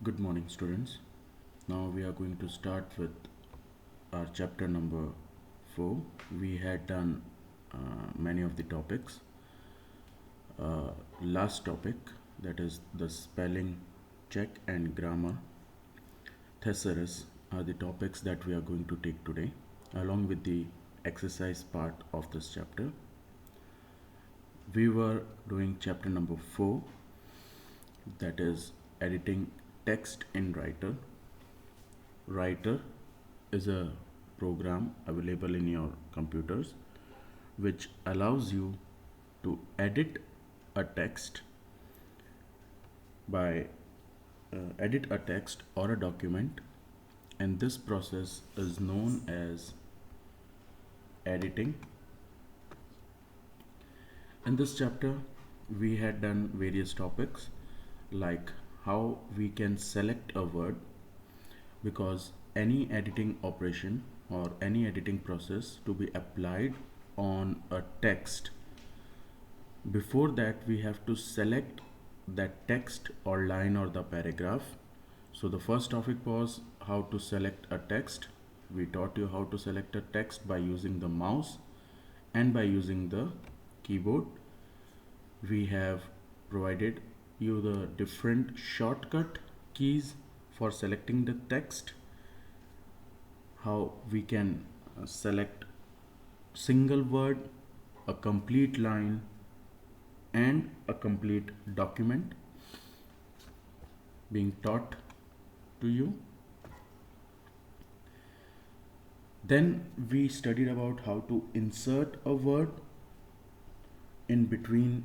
Good morning, students. Now we are going to start with our chapter number 4. We had done many of the topics. Last topic, that is the spelling check and grammar thesaurus, are the topics that we are going to take today, along with the exercise part of this chapter. We were doing chapter number 4, that is editing text in Writer. Writer is a program available in your computers which allows you to edit a text by edit a text or a document, and this process is known as editing. In this chapter we had done various topics like how we can select a word, because any editing operation or any editing process to be applied on a text, before that we have to select that text or line or the paragraph. So the first topic was how to select a text. We taught you how to select a text by using the mouse and by using the keyboard. We have provided you the different shortcut keys for selecting the text, how we can select single word, a complete line, and a complete document being taught to you. Then we studied about how to insert a word in between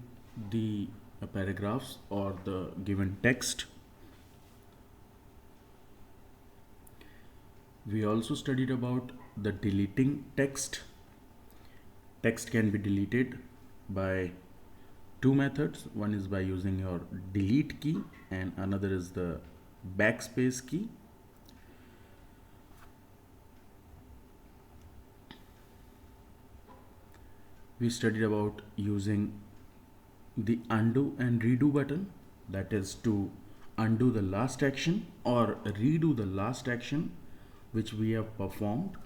the paragraphs or the given text. We also studied about the deleting text. Text can be deleted by two methods. One is by using your delete key and another is the backspace key. We studied about using the undo and redo button, that is to undo the last action or redo the last action which we have performed.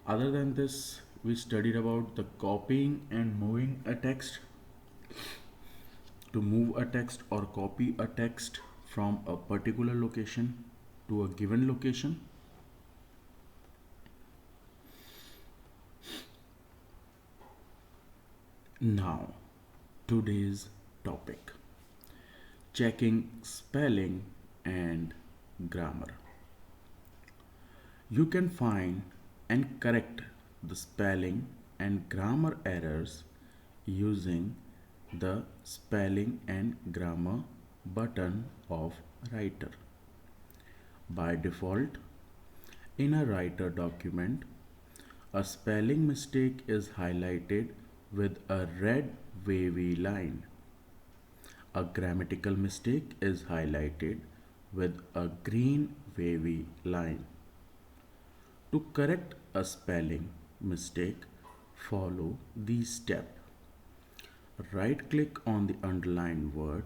Other than this, we studied about the copying and moving a text. To move a text or copy a text from a particular location to a given location. Now, today's topic, checking spelling and grammar. You can find and correct the spelling and grammar errors using the spelling and grammar button of Writer. By default, in a Writer document, a spelling mistake is highlighted with a red wavy line. A grammatical mistake is highlighted with a green wavy line. To correct a spelling mistake, follow these steps. Right click on the underlined word.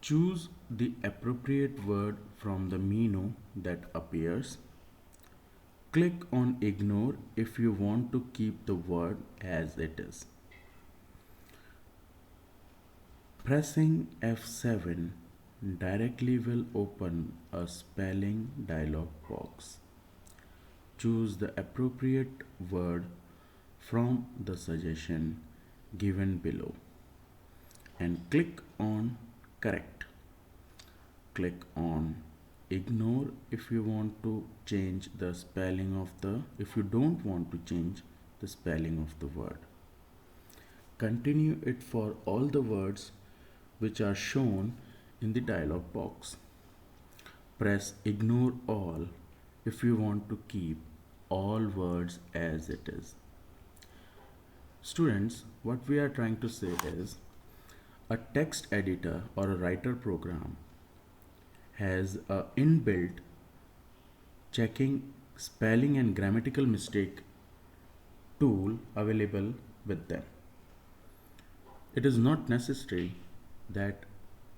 Choose the appropriate word from the menu that appears. Click on ignore if you want to keep the word as it is. Pressing F7 directly will open a spelling dialog box. Choose the appropriate word from the suggestion given below and click on correct. Click on ignore if you want to change the spelling of the, if you don't want to change the spelling of the word. Continue it for all the words which are shown in the dialog box. Press ignore all if you want to keep all words as it is. Students, what we are trying to say is a text editor or a Writer program has a inbuilt checking spelling and grammatical mistake tool available with them. It is not necessary that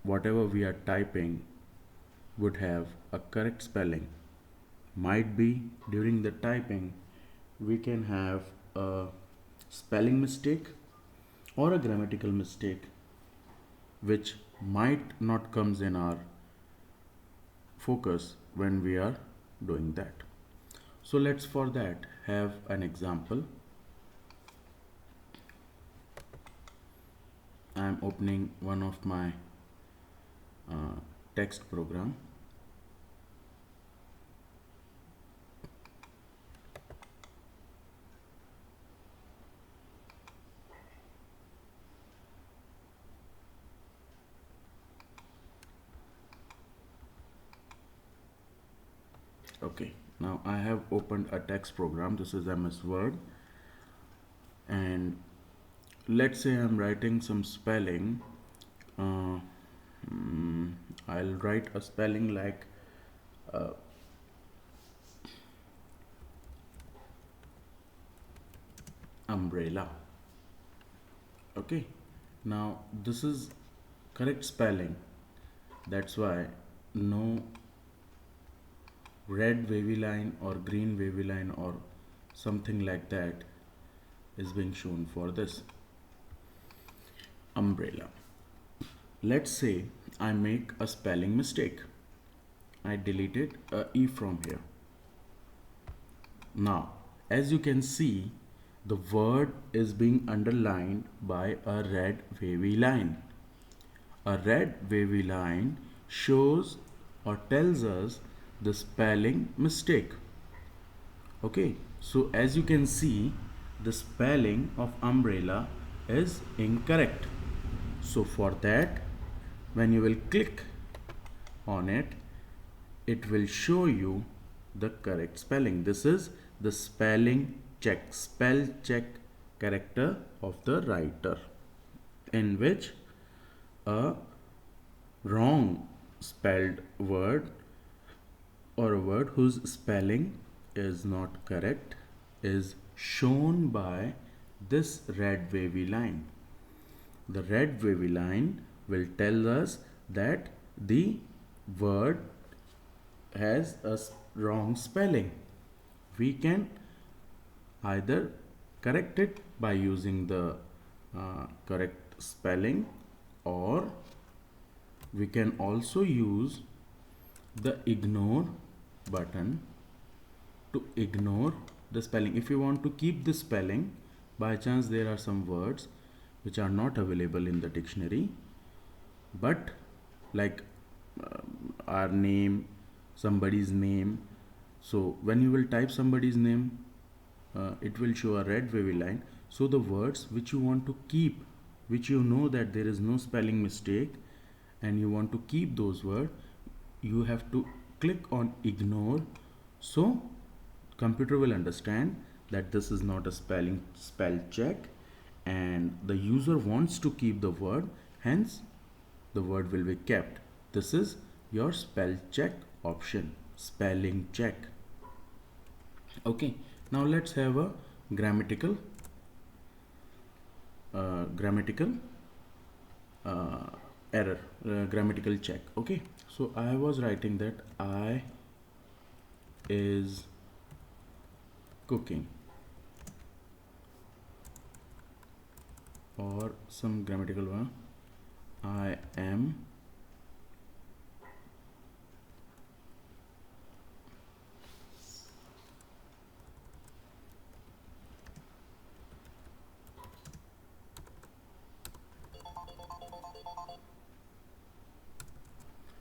whatever we are typing would have a correct spelling. Might be during the typing we can have a spelling mistake or a grammatical mistake which might not comes in our focus when we are doing that. So let's for that have an example. I am opening one of my text program. Okay, now I have opened a text program. This is MS Word, and let's say I'm writing some spelling. uh, I'll write a spelling like uh, umbrella. Okay, now this is correct spelling, that's why no red wavy line or green wavy line or something like that is being shown for this umbrella. Let's say I make a spelling mistake. I deleted a E from here. Now, as you can see, the word is being underlined by a red wavy line. A red wavy line shows or tells us the spelling mistake. Okay, so as you can see, the spelling of umbrella is incorrect. So for that, when you will click on it, it will show you the correct spelling. This is the spelling check, spell check character of the writer, in which a wrong spelled word or a word whose spelling is not correct is shown by this red wavy line. The red wavy line will tell us that the word has a wrong spelling. We can either correct it by using the correct spelling, or we can also use the ignore button to ignore the spelling. If you want to keep the spelling, by chance there are some words which are not available in the dictionary, but like our name, somebody's name. So when you will type somebody's name, it will show a red wavy line. So the words which you want to keep, which you know that there is no spelling mistake and you want to keep those words, you have to click on ignore. So computer will understand that this is not a spell check and the user wants to keep the word, hence the word will be kept. This is your spell check option, spelling check. Okay, now let's have a grammatical grammatical error, grammatical check. Okay, so I was writing that I is cooking, or some grammatical one, I am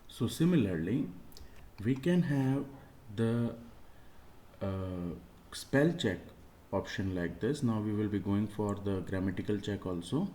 so similarly we can have the spell check option like this. Now we will be going for the grammatical check also.